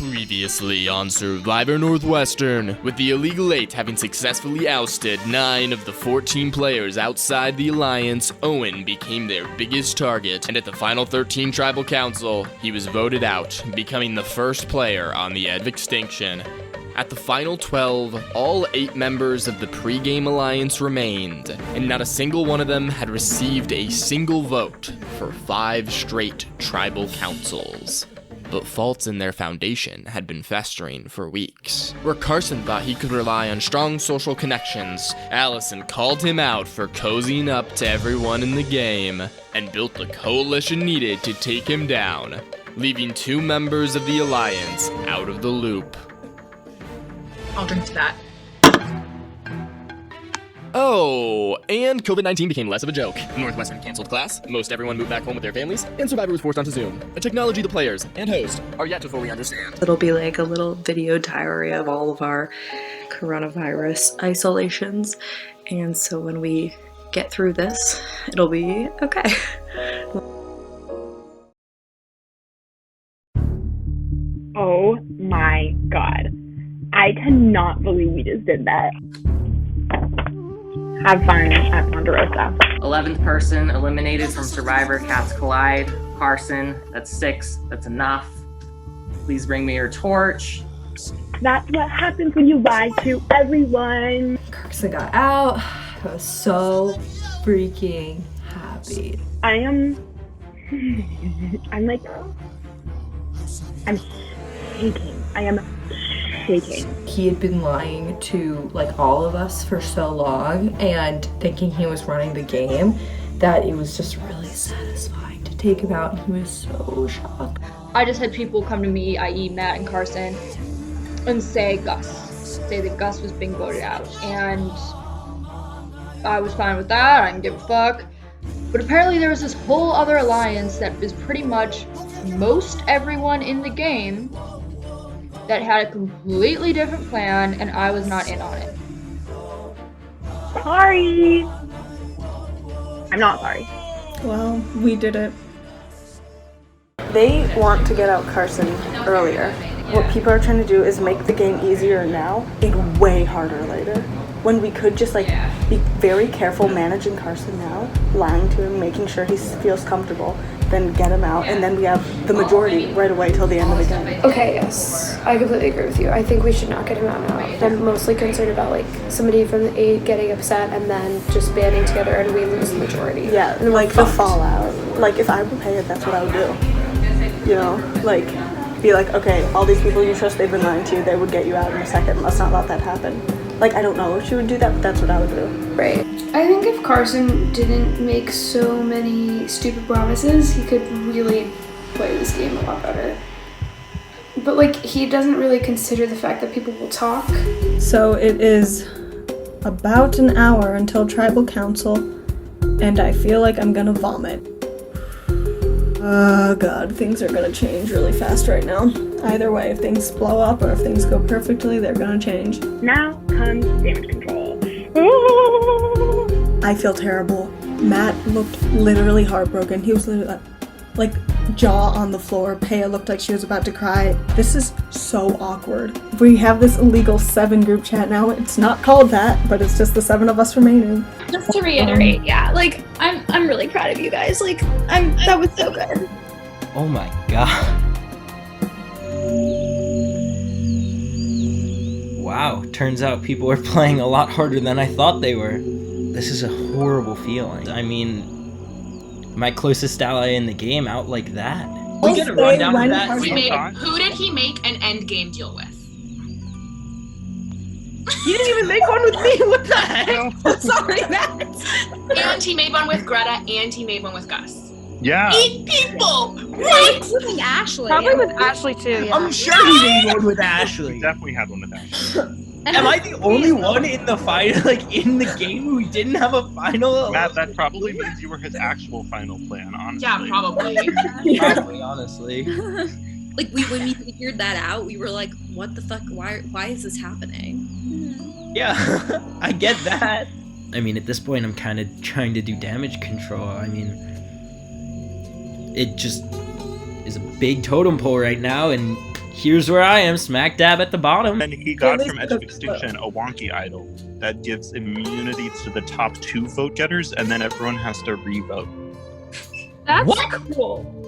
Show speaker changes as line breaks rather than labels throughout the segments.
Previously on Survivor Northwestern, with the Illegal 8 having successfully ousted 9 of the 14 players outside the Alliance, Owen became their biggest target, and at the final 13 Tribal Council, he was voted out, becoming the first player on the edge of extinction. At the final 12, all 8 members of the pre-game alliance remained, and not a single one of them had received a single vote for 5 straight tribal councils. But faults in their foundation had been festering for weeks. Where Carson thought he could rely on strong social connections, Allison called him out for cozying up to everyone in the game, and built the coalition needed to take him down, leaving 2 members of the alliance out of the loop.
I'll drink to that.
Oh, and COVID-19 became less of a joke. Northwestern canceled class, most everyone moved back home with their families, and Survivor was forced onto Zoom, a technology the players and host are yet to fully understand.
It'll be like a little video diary of all of our coronavirus isolations, and so when we get through this, it'll be okay.
Oh my god. I cannot believe we just did that. Have fun at Ponderosa.
11th person eliminated from Survivor Cats Collide. Carson, that's 6. That's enough. Please bring me your torch.
That's what happens when you lie to everyone.
Carson got out. I was so freaking happy.
I'm shaking. I am shaking.
He had been lying to like all of us for so long and thinking he was running the game that it was just really satisfying to take him out, and he was so shocked.
I just had people come to me, i.e. Matt and Carson, and say that Gus was being voted out, and I was fine with that. I didn't give a fuck. But apparently there was this whole other alliance that is pretty much most everyone in the game that had a completely different plan, and I was not in on it.
Sorry. I'm not sorry.
Well, we did it.
They want to get out Carson earlier. What people are trying to do is make the game easier now and way harder later. When we could just be very careful managing Carson now, lying to him, making sure he feels comfortable, then get him out, and then we have the majority right away till the end of the game.
Okay, yes, I completely agree with you. I think we should not get him out now. I'm mostly concerned about somebody from the 8 getting upset and then just banding together and we lose the majority.
Yeah, and the fallout. If I were paid, that's what I would do. You know, be like, okay, all these people you trust, they've been lying to you, they would get you out in a second. Let's not let that happen. I don't know if she would do that, but that's what I would do.
Right. I think if Carson didn't make so many stupid promises, he could really play this game a lot better. But he doesn't really consider the fact that people will talk.
So it is about an hour until Tribal Council, and I feel like I'm gonna vomit. Oh god, things are gonna change really fast right now. Either way, if things blow up or if things go perfectly, they're gonna change.
Now comes damage control.
I feel terrible. Matt looked literally heartbroken. He was literally jaw on the floor. Paya looked like she was about to cry. This is so awkward. We have this illegal 7 group chat now. It's not called that, but it's just the 7 of us remaining.
Just to reiterate, I'm really proud of you guys. That was so good.
Oh my god. Wow, turns out people are playing a lot harder than I thought they were. This is a horrible feeling. I mean, my closest ally in the game out like that.
We get a rundown of that. Who did he make an end game deal with?
You didn't even make one with me. What the heck? Sorry, Matt.
And he made one with Greta, and he made one with Gus.
Yeah.
8 people! Right?
Including Ashley.
Probably with Ashley too, yeah.
I'm sure he made one with Ashley.
We definitely had one with Ashley.
Am I the only one in the final, in the game who didn't have a final?
Matt, that probably means you were his actual final plan, honestly.
Yeah, probably.
Probably, honestly.
When we figured that out, we were like, what the fuck? Why is this happening?
Yeah, I get that.
I mean, at this point, I'm kind of trying to do damage control. I mean, it just is a big totem pole right now, and here's where I am, smack dab at the bottom.
And he got from Edge of Extinction a wonky idol that gives immunity to the top 2 vote getters, and then everyone has to re-vote.
That's
What?
cool.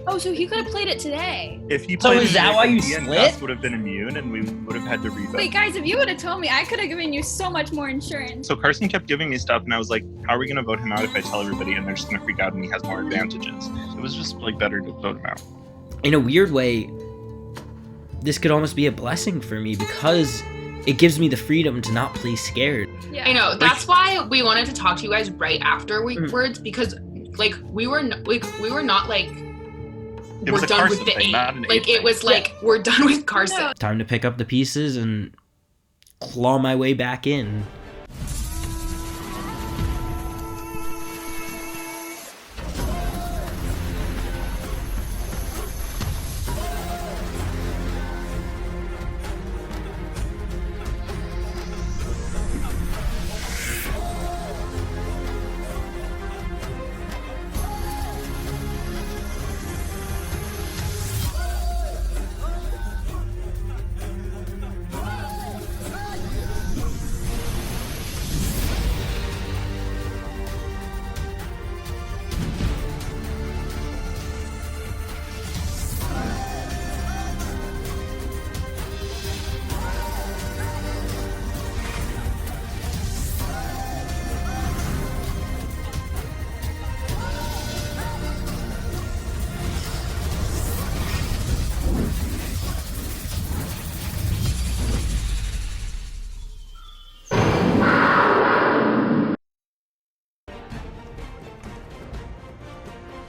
Oh, so he could have played it today.
If he
So
played
is that why you
he and
split?
Gus would have been immune, and we would have had to re-vote.
Wait, guys, if you would have told me, I could have given you so much more insurance.
So Carson kept giving me stuff, and I was like, how are we going to vote him out if I tell everybody and they're just going to freak out and he has more advantages? It was just like better to vote him out.
In a weird way, this could almost be a blessing for me because it gives me the freedom to not play scared.
Yeah.
I know. That's why we wanted to talk to you guys right afterwards because, like, we were not like
It
we're
was a
done
Carson
with the
thing,
8.
not an
Like,
8
it was like we're done with Carson.
Time to pick up the pieces and claw my way back in.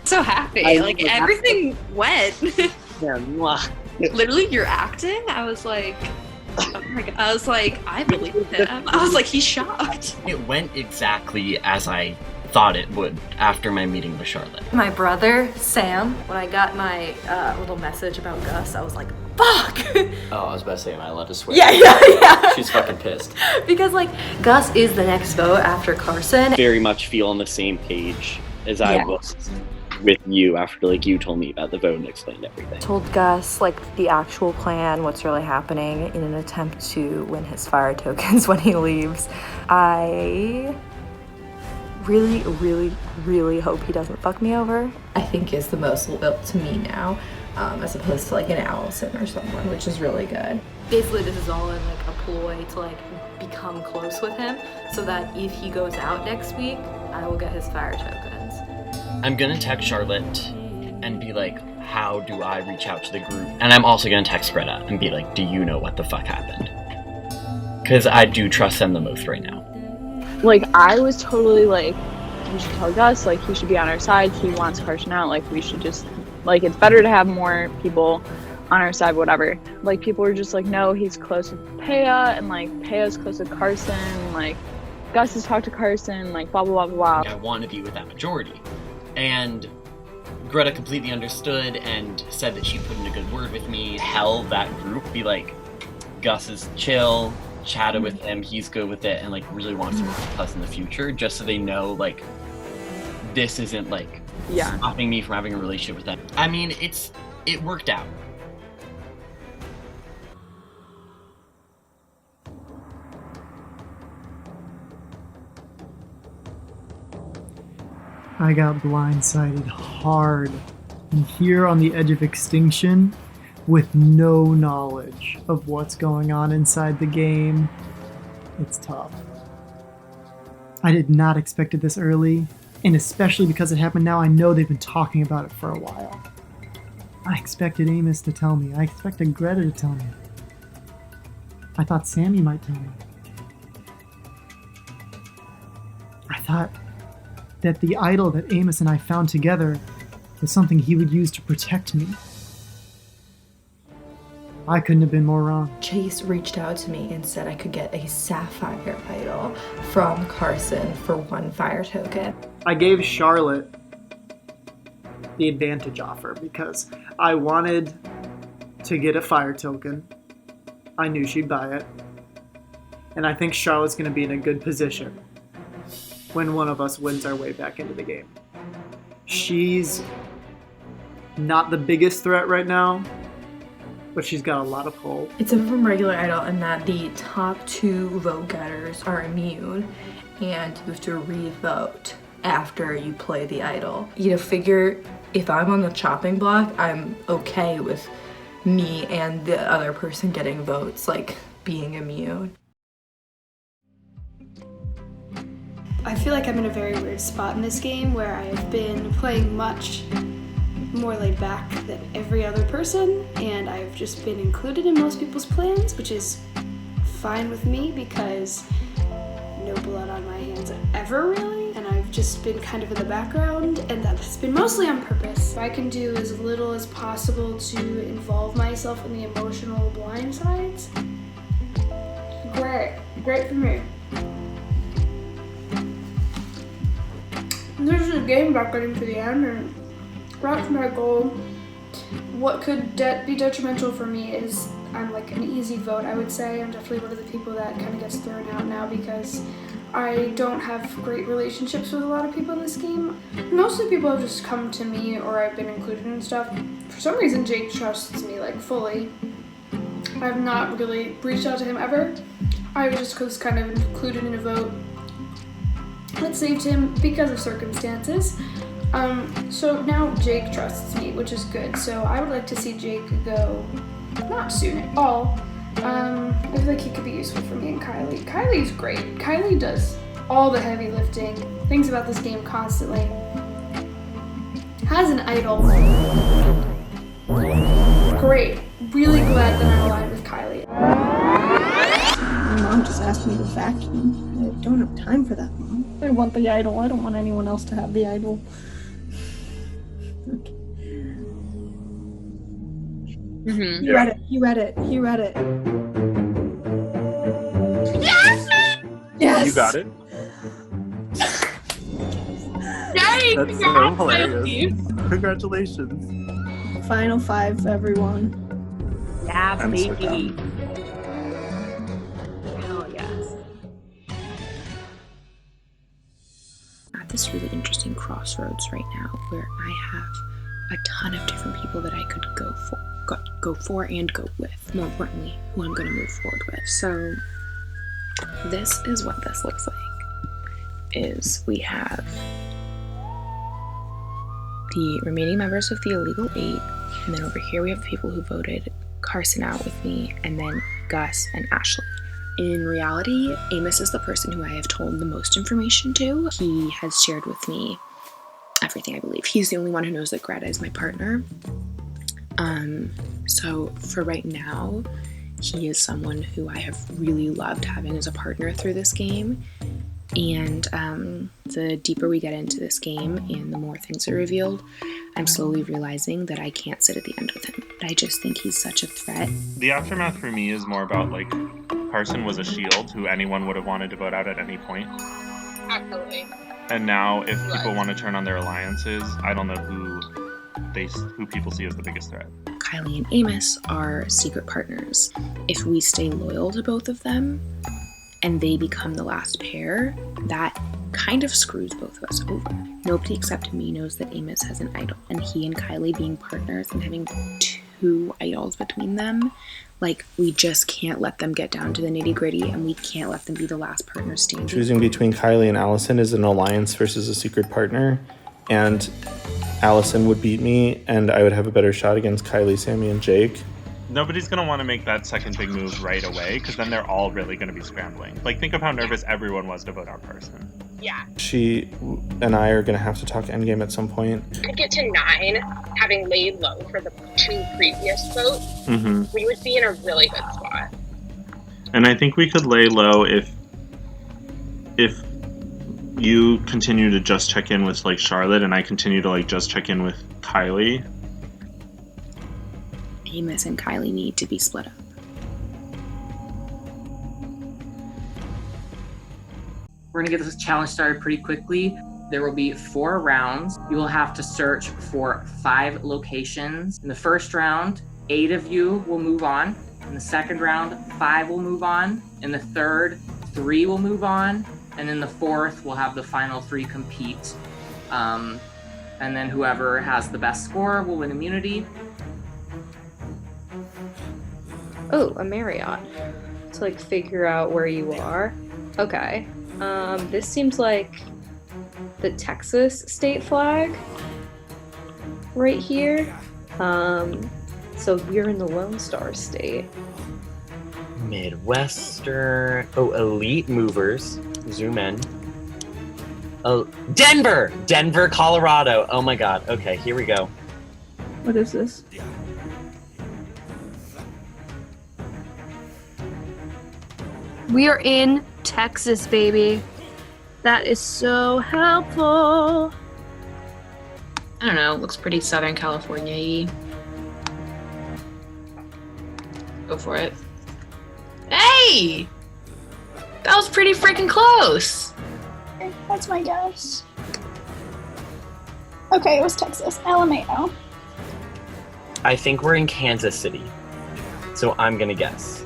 So happy. Like everything went.
Yeah, mwah.
Literally, you're acting. I was like, oh my god. I was like, I believe him. I was like, he's shocked.
It went exactly as I thought it would after my meeting with Charlotte.
My brother, Sam, when I got my little message about Gus, I was like, fuck!
Oh, I was about to say, am I allowed to swear?
Yeah.
She's fucking pissed.
Because, like, Gus is the next vote after Carson.
Very much feel on the same page as I was with you after, like, you told me about the vote and explained everything.
Told Gus, like, the actual plan, what's really happening in an attempt to win his fire tokens when he leaves. I really hope he doesn't fuck me over. I think is the most loyal to me now, as opposed to like an Allison or someone, which is really good. Basically, this is all in like a ploy to like become close with him, so that if he goes out next week, I will get his fire tokens.
I'm gonna text Charlotte and be like, how do I reach out to the group? And I'm also gonna text Greta and be like, do you know what the fuck happened? Because I do trust them the most right now.
Like, I was totally like, we should tell Gus, like, he should be on our side. He wants Carson out. Like, we should just, like, it's better to have more people on our side, whatever. Like, people were just like, no, he's close with Peya, and, like, Peya's close with Carson. Like, Gus has talked to Carson, like, blah, blah, blah, blah.
I want to be with that majority. And Greta completely understood and said that she'd put in a good word with me. Tell that group, be like, Gus is chill, chat with him, he's good with it, and like really wants to work with us in the future, just so they know like this isn't like stopping me from having a relationship with them. I mean, it worked out.
I got blindsided hard, and here on the edge of extinction, with no knowledge of what's going on inside the game, it's tough. I did not expect it this early, and especially because it happened now, I know they've been talking about it for a while. I expected Amos to tell me. I expected Greta to tell me. I thought Sammy might tell me. I thought that the idol that Amos and I found together was something he would use to protect me. I couldn't have been more wrong.
Chase reached out to me and said I could get a sapphire idol from Carson for 1 fire token.
I gave Charlotte the advantage offer because I wanted to get a fire token. I knew she'd buy it. And I think Charlotte's going to be in a good position when one of us wins our way back into the game. She's not the biggest threat right now, but she's got a lot of pull.
It's different from regular idol in that the top 2 vote getters are immune, and you have to re-vote after you play the idol. You figure if I'm on the chopping block, I'm okay with me and the other person getting votes, like being immune.
I feel like I'm in a very weird spot in this game where I've been playing much more laid back than every other person, and I've just been included in most people's plans, which is fine with me because no blood on my hands ever really, and I've just been kind of in the background, and that's been mostly on purpose. I can do as little as possible to involve myself in the emotional blind sides. Great for me. There's a game about getting to the end, and that's my goal. What could be detrimental for me is I'm like an easy vote, I would say. I'm definitely one of the people that kind of gets thrown out now because I don't have great relationships with a lot of people in this game. Mostly people have just come to me or I've been included in stuff. For some reason, Jake trusts me like fully. I've not really reached out to him ever. I was kind of included in a vote that saved him because of circumstances. So now Jake trusts me, which is good. So I would like to see Jake go, not soon at all. I feel like he could be useful for me and Kylie. Kylie's great. Kylie does all the heavy lifting, thinks about this game constantly, has an idol. Great. Really glad that I'm aligned with Kylie.
My mom just asked me to vacuum. I don't have time for that, Mom. I want the idol. I don't want anyone else to have the idol. Okay.
Mm-hmm.
He read it. Yes!
You got it.
Yay!
That's so hilarious. Congratulations.
Final 5, everyone.
Yeah,
I'm so
baby.
down.
Hell yes.
At this really interesting crossroads right now where I have a ton of different people that I could go for and go with. More importantly, who I'm going to move forward with. So this is what this looks like. Is we have the remaining members of the illegal 8, and then over here we have the people who voted Carson out with me, and then Gus and Ashley. In reality, Amos is the person who I have told the most information to. He has shared with me everything, I believe. He's the only one who knows that Greta is my partner. So for right now, he is someone who I have really loved having as a partner through this game. And the deeper we get into this game and the more things are revealed, I'm slowly realizing that I can't sit at the end with him. I just think he's such a threat.
The aftermath for me is more about like Carson was a shield who anyone would have wanted to vote out at any point.
Absolutely.
And now if people want to turn on their alliances, I don't know who people see as the biggest threat.
Kylie and Amos are secret partners. If we stay loyal to both of them and they become the last pair, that kind of screws both of us over. Nobody except me knows that Amos has an idol, and he and Kylie being partners and having 2 idols between them, like, we just can't let them get down to the nitty-gritty, and we can't let them be the last partner standing.
Choosing between Kylie and Allison is an alliance versus a secret partner, and Allison would beat me, and I would have a better shot against Kylie, Sammy, and Jake.
Nobody's going to want to make that second big move right away, because then they're all really going to be scrambling. Like, think of how nervous everyone was to vote out Carson.
Yeah.
She and I are going to have to talk endgame at some point.
Could get to 9, having laid low for the 2 previous votes.
Mm-hmm.
We would be in a really good spot.
And I think we could lay low if you continue to just check in with like Charlotte and I continue to like just check in with Kylie.
Amos and Kylie need to be split up.
We're gonna get this challenge started pretty quickly. There will be 4 rounds. You will have to search for 5 locations. In the first round, 8 of you will move on. In the second round, 5 will move on. In the third, 3 will move on. And in the fourth, we'll have the final 3 compete. And then whoever has the best score will win immunity.
Oh, a Marriott. To like figure out where you are. Okay. This seems like the Texas state flag right here. So we're in the Lone Star State.
Midwestern. Oh, elite movers. Zoom in. Oh, Denver! Denver, Colorado. Oh my god. Okay, here we go.
What is this?
We are in Texas, baby. That is so helpful.
I don't know. Looks pretty Southern California-y. Go for it. Hey! That was pretty freaking close.
That's my guess. Okay, it was Texas. LMAO.
I think we're in Kansas City. So I'm gonna guess.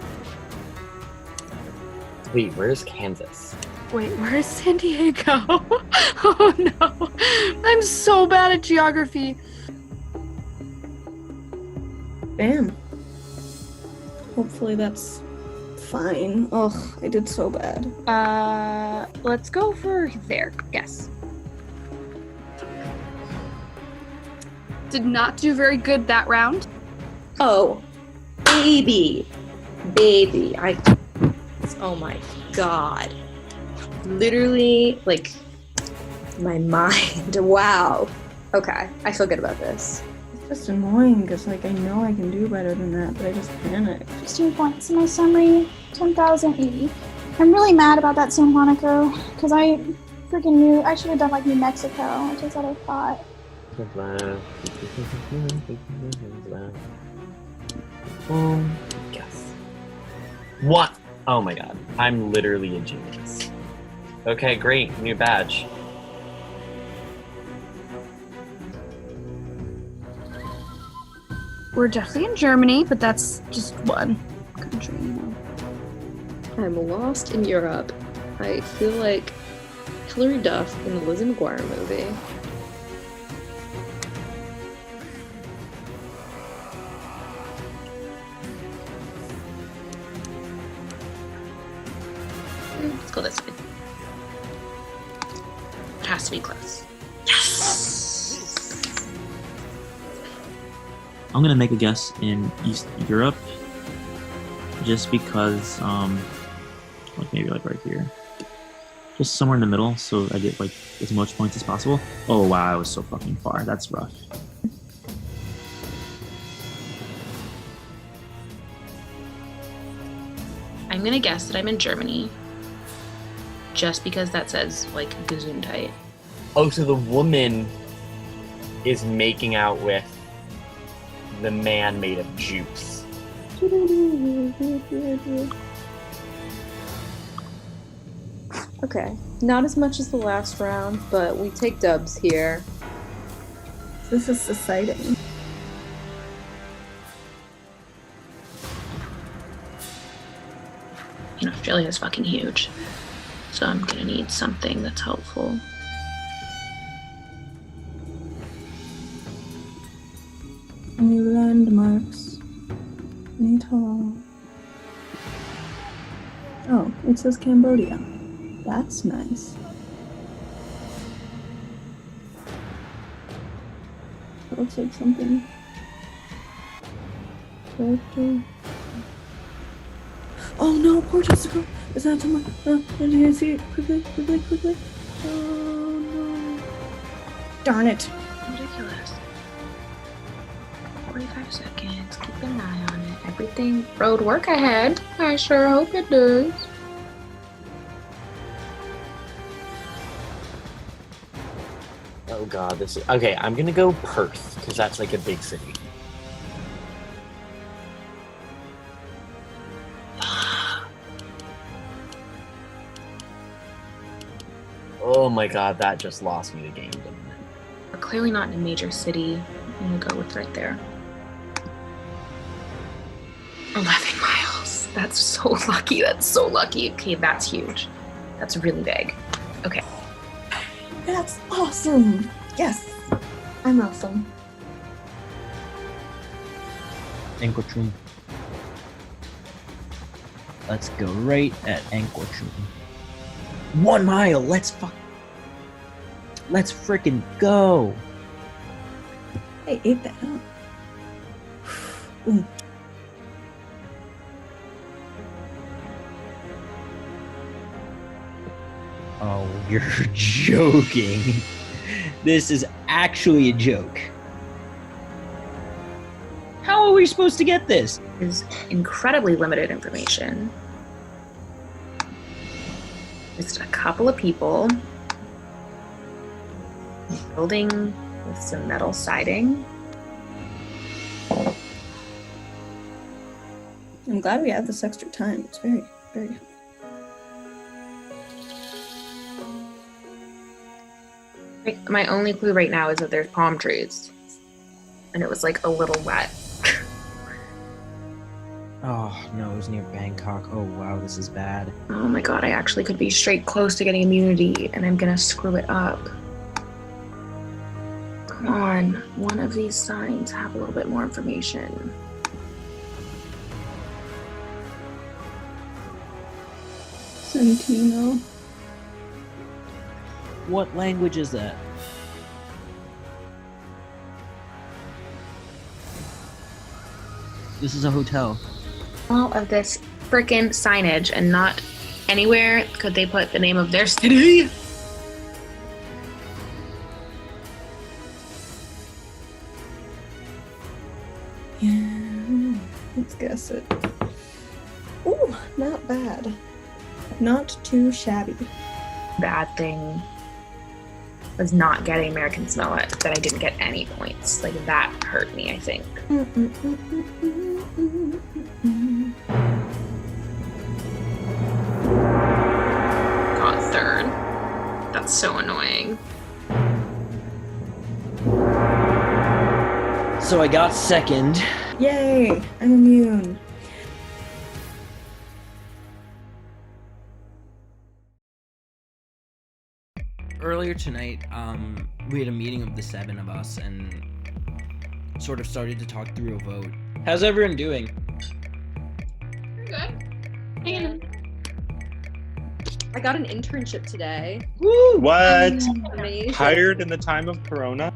Wait, where's Kansas?
Wait, where's San Diego? Oh no. I'm so bad at geography.
Damn. Hopefully that's fine. Ugh, I did so bad.
Let's go for there. Guess. Did not do very good that round.
Oh, baby. Oh my god. Literally, like, my mind. Wow. Okay, I feel good about this.
It's just annoying because, like, I know I can do better than that, but I just panic.
16 points. My summary, 10,080. I'm really mad about that San Juanico because I freaking knew I should have done like New Mexico, which is what I thought.
Yes. What? Oh my god. I'm literally a genius. Okay, great. New badge.
We're definitely in Germany, but that's just one country, you know.
I'm lost in Europe. I feel like Hilary Duff in the Lizzie McGuire movie.
Let's go this way. It has to be close. Yes!
I'm gonna make a guess in East Europe, just because, like maybe like right here, just somewhere in the middle, so I get like as much points as possible. Oh wow, I was so fucking far. That's rough.
I'm gonna guess that I'm in Germany. Just because that says, like, Gesundheit.
Oh, so the woman is making out with the man made of juice.
Okay, not as much as the last round, but we take dubs here.
This is exciting.
You know, Australia is fucking huge. So I'm gonna need something that's helpful.
New landmarks. Need help. Oh, it says Cambodia. That's nice. That looks like something. Character. Oh no, poor Jessica! Is that someone? Did you see it? Quickly. Oh no. Darn it.
Ridiculous. 45 seconds. Keep an eye on it. Everything road work ahead. I sure hope it does.
Oh god, this is... Okay, I'm gonna go Perth, because that's like a big city. Oh my god, that just lost me the game, didn't it?
We're clearly not in a major city. I'm gonna go with right there. 11 miles. That's so lucky. That's so lucky. Okay, that's huge. That's really big. Okay.
That's awesome! Yes! I'm awesome.
Encontrum.
Let's go right at ankle. 1 mile. Let's freaking go.
I ate that up. Ooh.
Oh, you're joking. This is actually a joke. How are we supposed to get this?
Is incredibly limited information. Just a couple of people building with some metal siding.
I'm glad we have this extra time. It's very, very helpful.
My only clue right now is that there's palm trees. And it was like a little wet.
Oh, no, it was near Bangkok. Oh, wow, this is bad.
Oh my god, I actually could be straight close to getting immunity, and I'm gonna screw it up. Come on, one of these signs have a little bit more information.
Santino.
What language is that? This is a hotel.
All of this frickin' signage, and not anywhere could they put the name of their city.
Yeah, let's guess it. Ooh, not bad. Not too shabby.
Bad thing was not getting American Smell It, that I didn't get any points. Like, that hurt me, I think. Got third. That's so annoying.
So I got second.
Yay, I'm immune.
Earlier tonight, we had a meeting of the 7 of us and sort of started to talk through a vote. How's everyone doing?
Good. And I got an internship today.
Woo! What?
Amazing.
Hired in the time of Corona?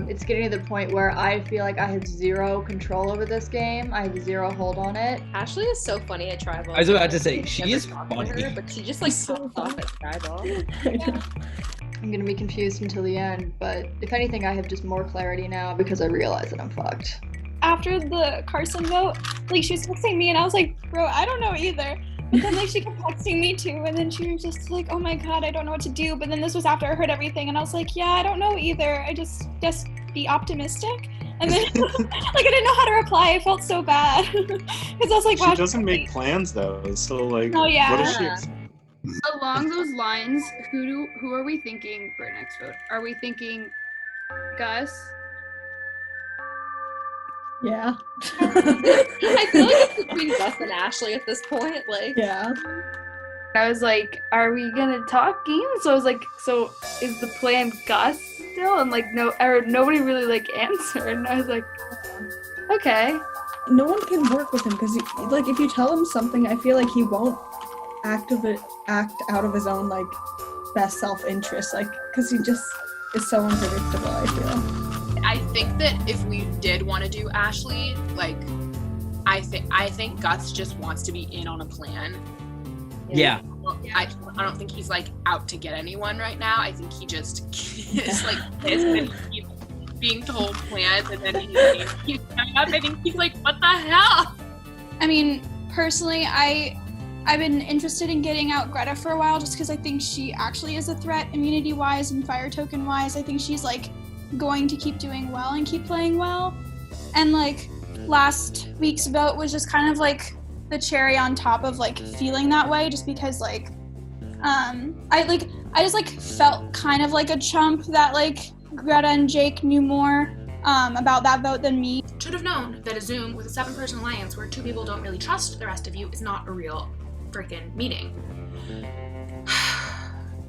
It's getting to the point where I feel like I have zero control over this game. I have zero hold on it.
Ashley is so funny at Tribal.
I was about to say, she is funny.
Her, but she just like pops off at Tribal.
I'm gonna be confused until the end, but if anything, I have just more clarity now because I realize that I'm fucked.
After the Carson vote, like she was texting me and I was like, bro, I don't know either. But then like she kept texting me too, and then she was just like, oh my god, I don't know what to do. But then this was after I heard everything and I was like, yeah, I don't know either. I just be optimistic. And then like I didn't know how to reply. I felt so bad. Because I was like, wow.
She doesn't make plans though, so like,
Oh, yeah.
what does she expect?
Along those lines, who are we thinking for next vote? Are we thinking Gus?
Yeah.
I feel like it's between Gus and Ashley at this point. Like,
yeah.
I was like, are we gonna talk games? So I was like, so is the plan Gus still? And like, nobody really like answered. And I was like, okay.
No one can work with him because like if you tell him something, I feel like he won't act out of his own like best self-interest, like because he just is so unpredictable. I feel.
I think that if we did want to do Ashley, like, I think Gus just wants to be in on a plan.
Yeah.
I don't think he's like out to get anyone right now. I think he just is like pissed and he's being told plans, and then he's coming up. I think he's like, what the hell?
I mean, personally, I've been interested in getting out Greta for a while just because I think she actually is a threat immunity-wise and fire token-wise. I think she's like going to keep doing well and keep playing well. And like last week's vote was just kind of like the cherry on top of like feeling that way, just because like I just like felt kind of like a chump that like Greta and Jake knew more about that vote than me.
Should have known that a Zoom with a 7-person alliance where 2 people don't really trust the rest of you is not a real freaking meeting.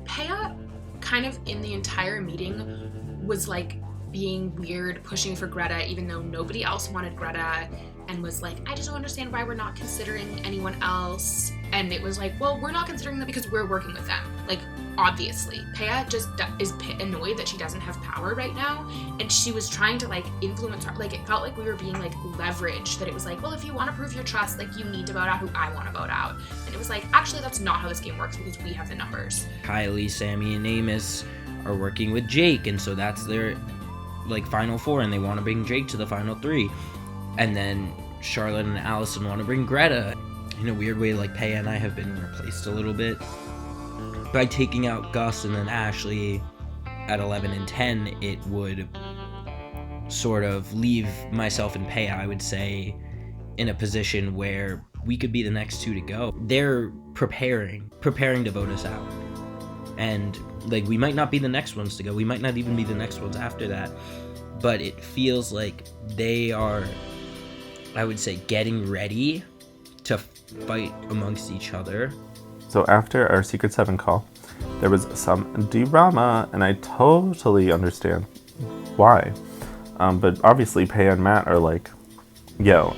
Paya kind of in the entire meeting was like being weird, pushing for Greta even though nobody else wanted Greta. and was like, I just don't understand why we're not considering anyone else. And it was like, well, we're not considering them because we're working with them. Like, obviously. Peya just is annoyed that she doesn't have power right now. And she was trying to, like, influence her. Like, it felt like we were being, like, leveraged. That it was like, well, if you want to prove your trust, like, you need to vote out who I want to vote out. And it was like, actually, that's not how this game works because we have the numbers.
Kylie, Sammy, and Amos are working with Jake, and so that's their, like, final four, and they want to bring Jake to the final three. And then Charlotte and Allison want to bring Greta. In a weird way, like, Peya and I have been replaced a little bit. By taking out Gus and then Ashley at 11 and 10, it would sort of leave myself and Peya, I would say, in a position where we could be the next two to go. They're preparing to vote us out. And, like, we might not be the next ones to go. We might not even be the next ones after that. But it feels like they are, I would say, getting ready to fight amongst each other.
So after our Secret 7 call, there was some drama, and I totally understand why. But obviously, Peya and Matt are like, yo,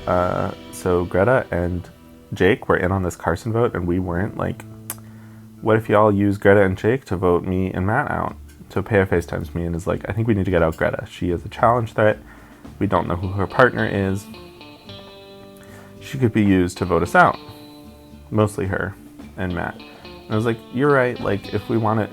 so Greta and Jake were in on this Carson vote, and we weren't. Like, what if y'all use Greta and Jake to vote me and Matt out? So Peya FaceTimes me and is like, I think we need to get out Greta. She is a challenge threat. We don't know who her partner is. She could be used to vote us out. Mostly her and Matt. And I was like, you're right. Like, if we want it,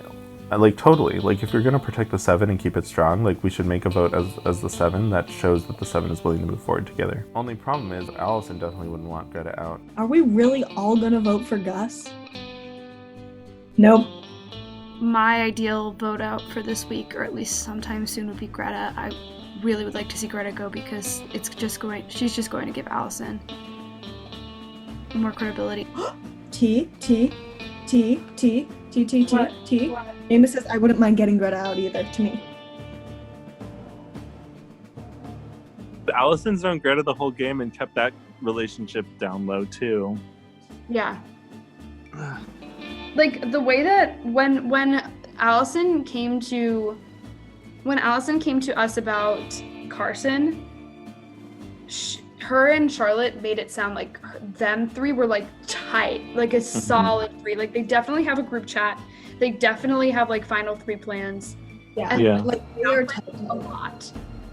like, totally. Like, if you're going to protect the 7 and keep it strong, like, we should make a vote as the 7 that shows that the 7 is willing to move forward together. Only problem is Allison definitely wouldn't want Greta out.
Are we really all gonna vote for Gus? Nope.
My ideal vote out for this week, or at least sometime soon, would be Greta. I really would like to see Greta go because she's just going to give Allison more credibility.
T. Amos says, I wouldn't mind getting Greta out either, to me.
Allison's known Greta the whole game and kept that relationship down low, too.
Yeah. Like, the way that when Allison came to us about Carson, her and Charlotte made it sound like them three were, like, tight, like a solid three. Like, they definitely have a group chat. They definitely have, like, final three plans.
Yeah.
And,
Yeah.
like, they are tight a lot.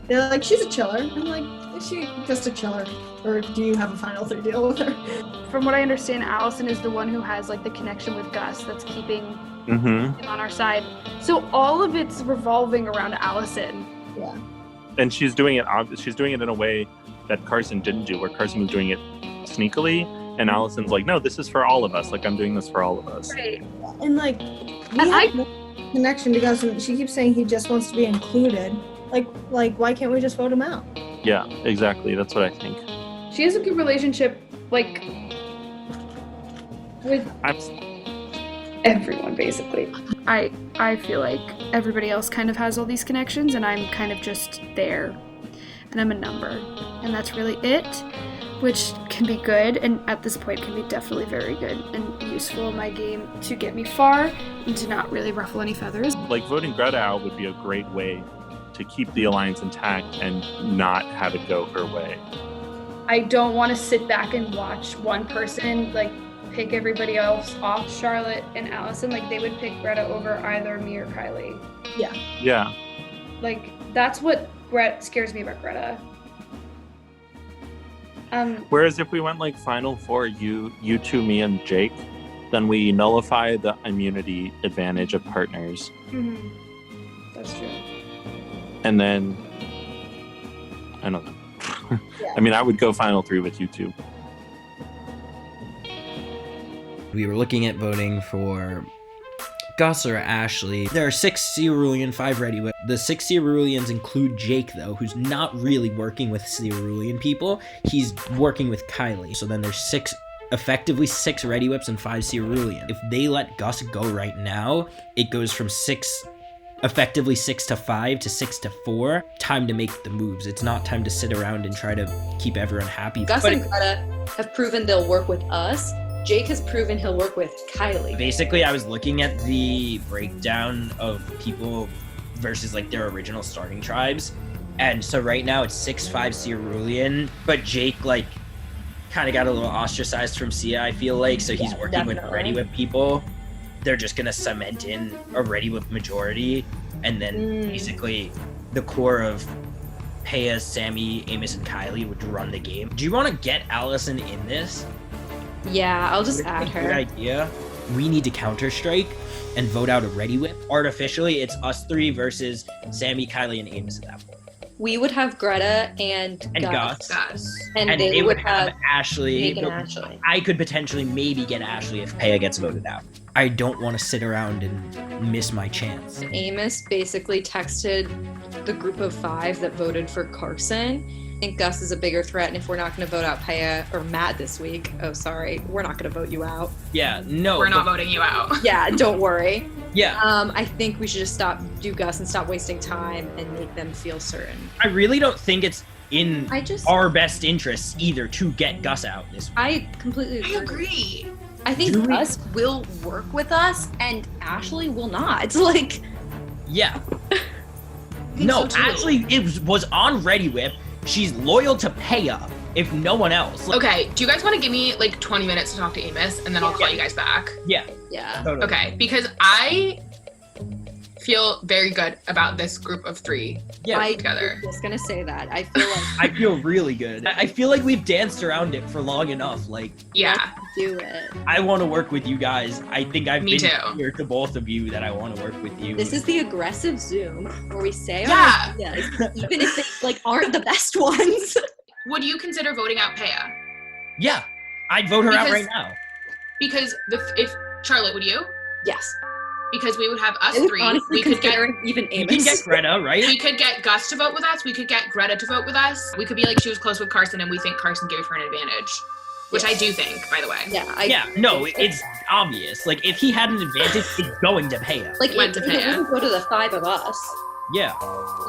They're like, she's a chiller. I'm like, is she just a chiller? Or do you have a final three deal with her?
From what I understand, Allison is the one who has, like, the connection with Gus that's keeping him on our side. So all of it's revolving around Allison.
Yeah.
And she's doing it in a way that Carson didn't do, where Carson was doing it sneakily, and Allison's like, no, this is for all of us. Like, I'm doing this for all of us.
Right.
And, like, we have no connection to Gus, and she keeps saying he just wants to be included. Like, why can't we just vote him out?
Yeah, exactly. That's what I think.
She has a good relationship, like, with everyone, basically. I feel like everybody else kind of has all these connections, and I'm kind of just there. And I'm a number. And that's really it, which can be good, and at this point can be definitely very good and useful in my game to get me far and to not really ruffle any feathers.
Like, voting Greta out would be a great way to keep the alliance intact and not have it go her way.
I don't want to sit back and watch one person, like, pick everybody else off. Charlotte and Allison, like, they would pick Greta over either me or Kylie.
Yeah.
Yeah.
Like, that's what scares me about Greta.
Whereas if we went, like, final four, you two, me, and Jake, then we nullify the immunity advantage of partners.
Mm-hmm. That's true.
And then, I don't know. I mean, I would go final three with you two.
We were looking at voting for Gus or Ashley. There are 6 Cerulean, 5 Ready Whip. The 6 Ceruleans include Jake, though, who's not really working with Cerulean people. He's working with Kylie. So then there's effectively 6 Ready Whips and 5 Cerulean. If they let Gus go right now, it goes from effectively 6 to 5 to 6 to 4. Time to make the moves. It's not time to sit around and try to keep everyone happy.
Gus and Greta have proven they'll work with us. Jake has proven he'll work with Kylie.
Basically, I was looking at the breakdown of people versus, like, their original starting tribes, And so right now it's 6-5 Cerulean, but Jake like kind of got a little ostracized from Sia, I feel like, so he's working with Ready Whip people. They're just gonna cement in a Ready Whip majority, and then basically the core of Peya, Sammy, Amos, and Kylie would run the game. Do you want to get Allison in this?
Yeah, I'll just add her.
Good idea. We need to counter-strike and vote out a Ready Whip. Artificially, it's us three versus Sammy, Kylie, and Amos at that point.
We would have Greta and
Gus.
And they would have
Ashley.
Jake and Ashley.
I could potentially maybe get Ashley if Peya gets voted out. I don't want to sit around and miss my chance.
Amos basically texted the group of 5 that voted for Carson, and Gus is a bigger threat, and if we're not going to vote out Peya or Matt this week, we're not going to vote you out.
Yeah, no.
We're not voting you out.
Yeah, don't worry.
Yeah.
I think we should just do Gus and stop wasting time and make them feel certain.
I really don't think it's in our best interests either to get Gus out this week.
I completely
agree.
I think Gus will work with us and Ashley will not. Like,
yeah. No,
so too.
Ashley was on Ready Whip. She's loyal to Peya, if no one else.
Okay, do you guys want to give me like 20 minutes to talk to Amos, and then I'll call you guys back?
Yeah.
Yeah.
Totally.
Okay, because I feel very good about this group of 3 together.
I was gonna say that. I feel like
I feel really good. I feel like we've danced around it for long enough. Like,
yeah,
do it.
I want to work with you guys. I think I've
Me
been
too.
clear to both of you that I want to work with you.
This is the aggressive Zoom where we say
Yeah.
our ideas, even if they like aren't the best ones.
Would you consider voting out Peya?
Yeah, I'd vote her out
Because-
right now.
Because if Charlotte, would you?
Yes.
Because we would have us
I would
3.
honestly
We could get
consider even
You
Amos.
can get Greta, right?
We could get Gus to vote with us. We could get Greta to vote with us. We could be like she was close with Carson, and we think Carson gave her an advantage, which I do think, by the way.
Yeah.
No, it's obvious. Like, if he had an advantage, it's going to Peya.
Like
Went
it
to Peya.
wouldn't go to the 5 of us.
Yeah.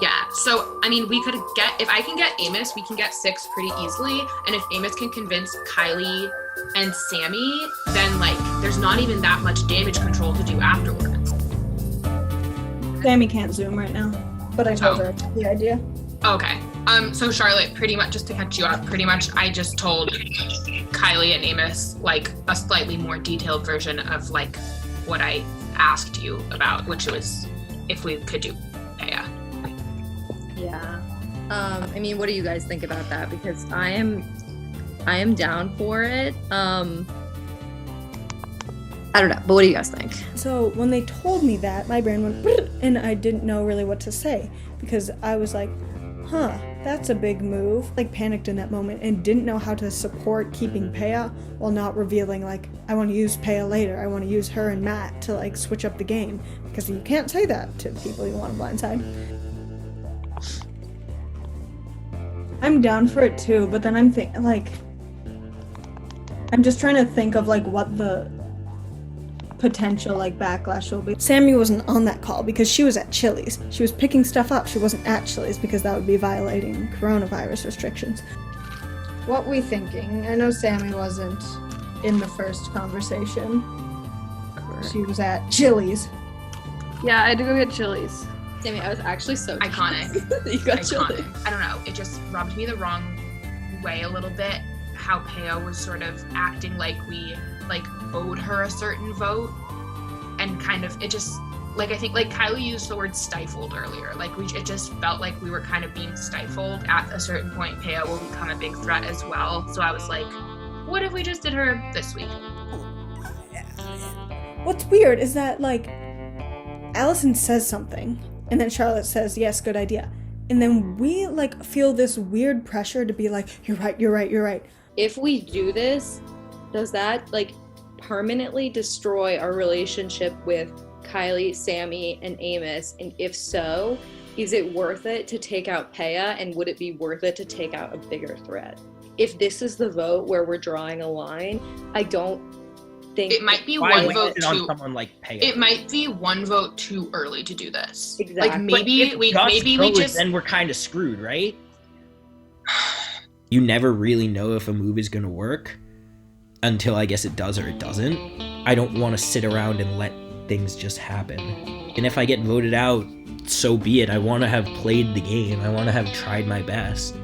Yeah. So I mean, we could get if I can get Amos, we can get 6 pretty easily, and if Amos can convince Kylie and Sammy, then like there's not even that much damage control to do afterwards.
Sammy can't Zoom right now, but I told her the idea.
Okay. So Charlotte, pretty much just to catch you up, pretty much I just told Kylie and Amos like a slightly more detailed version of like what I asked you about, which was if we could do Peya.
Yeah. I mean, what do you guys think about that? Because I am down for it. I don't know, but what do you guys think?
So when they told me that, my brain went, "Brr," and I didn't know really what to say because I was like, huh, that's a big move. Like panicked in that moment and didn't know how to support keeping Peya while not revealing like, I want to use Peya later. I want to use her and Matt to like switch up the game because you can't say that to people you want to blindside. I'm down for it too, but then I'm just trying to think of like what the potential like backlash will be. Sammy wasn't on that call because she was at Chili's. She was picking stuff up. She wasn't at Chili's because that would be violating coronavirus restrictions. What we thinking? I know Sammy wasn't in the first conversation. She was at Chili's.
Yeah, I had to go get Chili's.
Sammy, I was actually so
Iconic.
You got Chili's.
I don't know. It just rubbed me the wrong way a little bit. How Peya was sort of acting like we like owed her a certain vote, and kind of it just like I think like Kylie used the word stifled earlier. Like it just felt like we were kind of being stifled. At a certain point, Peya will become a big threat as well. So I was like, what if we just did her this week?
What's weird is that like Allison says something and then Charlotte says, yes, good idea. And then we like feel this weird pressure to be like, you're right, you're right, you're right.
If we do this, does that like permanently destroy our relationship with Kylie, Sammy, and Amos? And if so, is it worth it to take out Peya, and would it be worth it to take out a bigger threat? If this is the vote where we're drawing a line, I don't think
it might be
Why
one vote
waste it on
too.
someone like Peya?
It might be one vote too early to do this.
Exactly.
Like
But
maybe
if
we
Gus
maybe
goes,
we just
then we're kind of screwed, right? You never really know if a move is gonna work until I guess it does or it doesn't. I don't want to sit around and let things just happen. And if I get voted out, so be it. I want to have played the game. I want to have tried my best.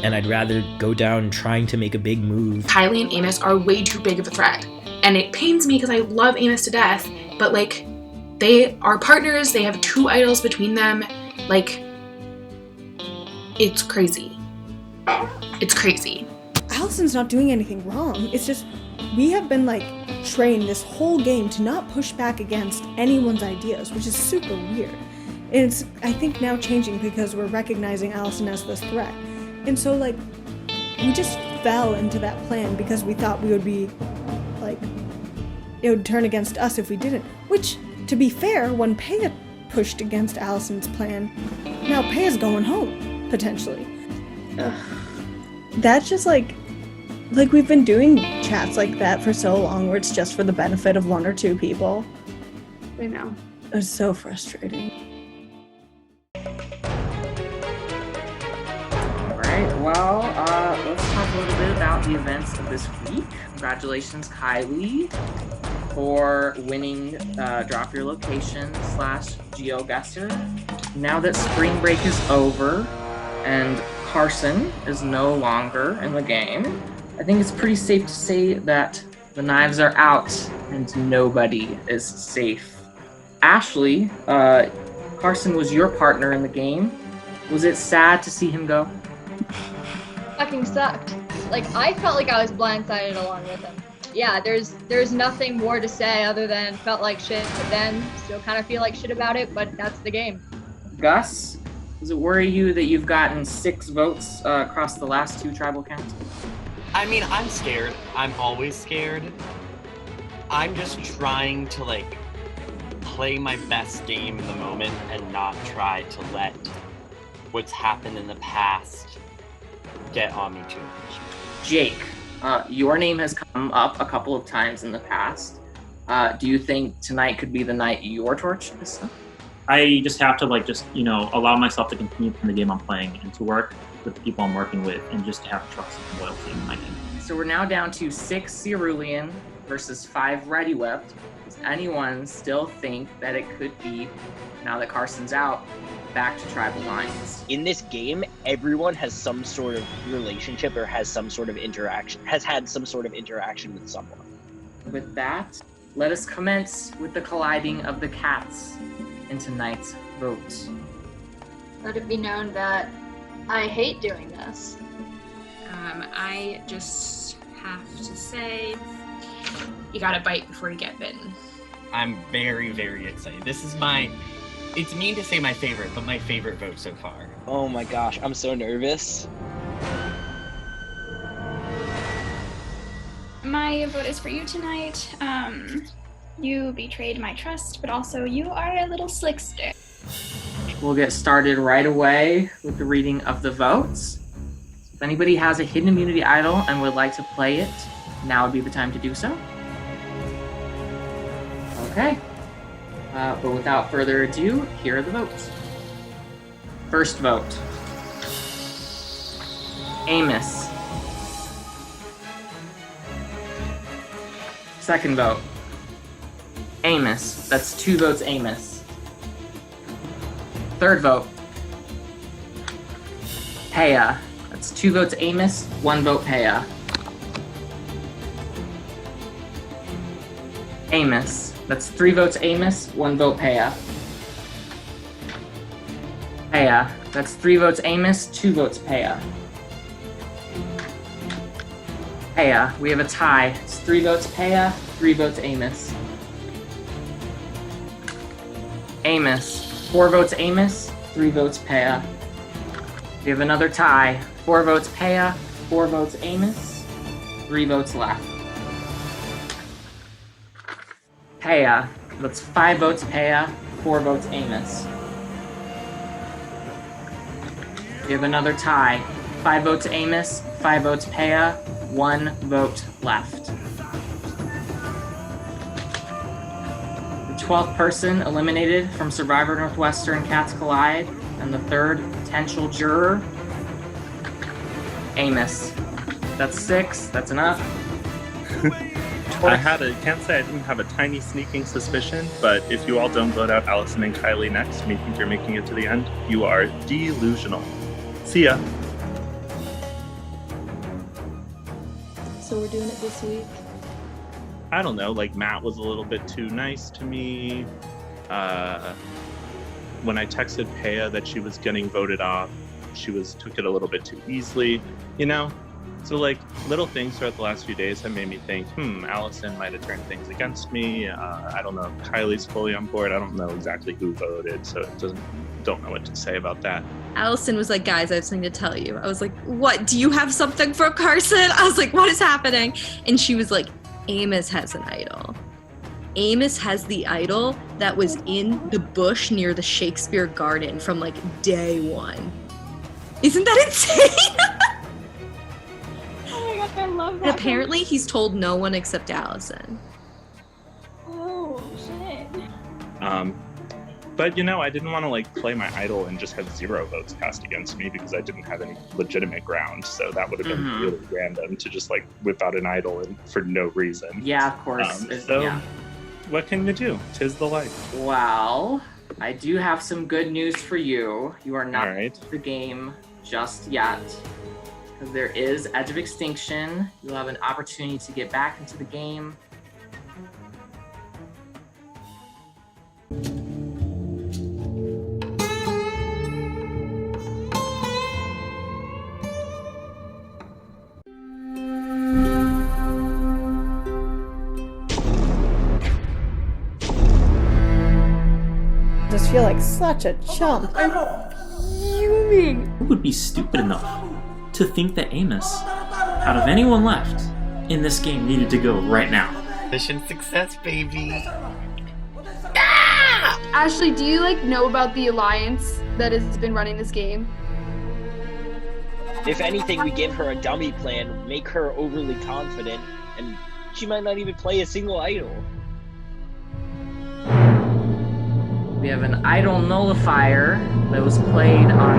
And I'd rather go down trying to make a big move.
Kylie and Amos are way too big of a threat. And it pains me because I love Amos to death, but like, they are partners, they have 2 idols between them. Like, it's crazy. It's crazy.
Allison's not doing anything wrong. It's just, we have been like trained this whole game to not push back against anyone's ideas, which is super weird. And it's, I think, now changing because we're recognizing Allison as this threat. And so like, we just fell into that plan because we thought we would be like, it would turn against us if we didn't. Which, to be fair, when Paya pushed against Allison's plan, now Paya's going home, potentially. That's just like we've been doing chats like that for so long where it's just for the benefit of 1 or 2 people.
I know.
It's so frustrating.
Alright, well, let's talk a little bit about the events of this week. Congratulations, Kylie, for winning Drop Your Location / GeoGuessr. Now that spring break is over and Carson is no longer in the game, I think it's pretty safe to say that the knives are out and nobody is safe. Ashley, Carson was your partner in the game. Was it sad to see him go?
Fucking sucked. Like, I felt like I was blindsided along with him. Yeah, there's nothing more to say other than felt like shit, but then still kind of feel like shit about it, but that's the game.
Gus, does it worry you that you've gotten 6 votes across the last 2 tribal counts?
I mean, I'm scared. I'm always scared. I'm just trying to, like, play my best game in the moment and not try to let what's happened in the past get on me too much.
Jake, your name has come up a couple of times in the past. Do you think tonight could be the night your torch is stuck?
I just have to allow myself to continue playing the game I'm playing and to work with the people I'm working with and just to have trust and loyalty in my game.
So we're now down to 6 Cerulean versus 5 Ready Whipped. Does anyone still think that it could be, now that Carson's out, back to tribal lines?
In this game, everyone has some sort of relationship or has some sort of interaction, has had some sort of interaction with someone.
With that, let us commence with the colliding of the cats in tonight's vote.
Let it be known that I hate doing this.
I just have to say, you gotta bite before you get bitten.
I'm very, very excited. This is it's mean to say my favorite, but my favorite vote so far.
Oh my gosh, I'm so nervous.
My vote is for you tonight. You betrayed my trust, but also you are a little slickster.
We'll get started right away with the reading of the votes. If anybody has a hidden immunity idol and would like to play it, now would be the time to do so. Okay. But without further ado, here are the votes. First vote. Amos. Second vote. Amos. That's 2 votes Amos. Third vote. Paya. That's 2 votes Amos, 1 vote Paya. Amos. That's 3 votes Amos, 1 vote Paya. Paya. That's 3 votes Amos, 2 votes Paya. Paya. We have a tie. It's 3 votes Paya, 3 votes Amos. Amos. 4 votes Amos, 3 votes Paya. We have another tie. 4 votes Paya, 4 votes Amos, 3 votes left. Paya. That's 5 votes Paya, 4 votes Amos. We have another tie. 5 votes Amos, 5 votes Paya, 1 vote left. The 12th person eliminated from Survivor Northwestern Cats Collide, and the 3rd potential juror, Amos. That's 6, that's enough.
can't say I didn't have a tiny sneaking suspicion, but if you all don't vote out Allison and Kylie next, and you think you're making it to the end, you are delusional. See ya.
So we're doing it this week?
I don't know, like Matt was a little bit too nice to me. When I texted Paya that she was getting voted off, she took it a little bit too easily, you know? So like little things throughout the last few days have made me think, Allison might have turned things against me. I don't know if Kylie's fully on board. I don't know exactly who voted, so don't know what to say about that.
Allison was like, guys, I have something to tell you. I was like, what? Do you have something for Carson? I was like, what is happening? And she was like, Amos has an idol. Amos has the idol that was in the bush near the Shakespeare Garden from like day one. Isn't that insane?
Oh my god, I love that.
And apparently he's told no one except Allison.
Oh, shit.
But I didn't want to like play my idol and just have 0 votes cast against me because I didn't have any legitimate ground. So that would have been really random to just like whip out an idol and for no reason.
Yeah, of course.
What can you do? 'Tis the life.
Well, I do have some good news for you. You are not in the game just yet. Because there is Edge of Extinction. You'll have an opportunity to get back into the game.
I just feel like such a chump. I'm fuming.
Who would be stupid enough to think that Amos, out of anyone left in this game, needed to go right now?
Mission success, baby.
Ashley, do you know about the alliance that has been running this game?
If anything, we give her a dummy plan, make her overly confident, and she might not even play a single idol.
We have an idol nullifier that was played on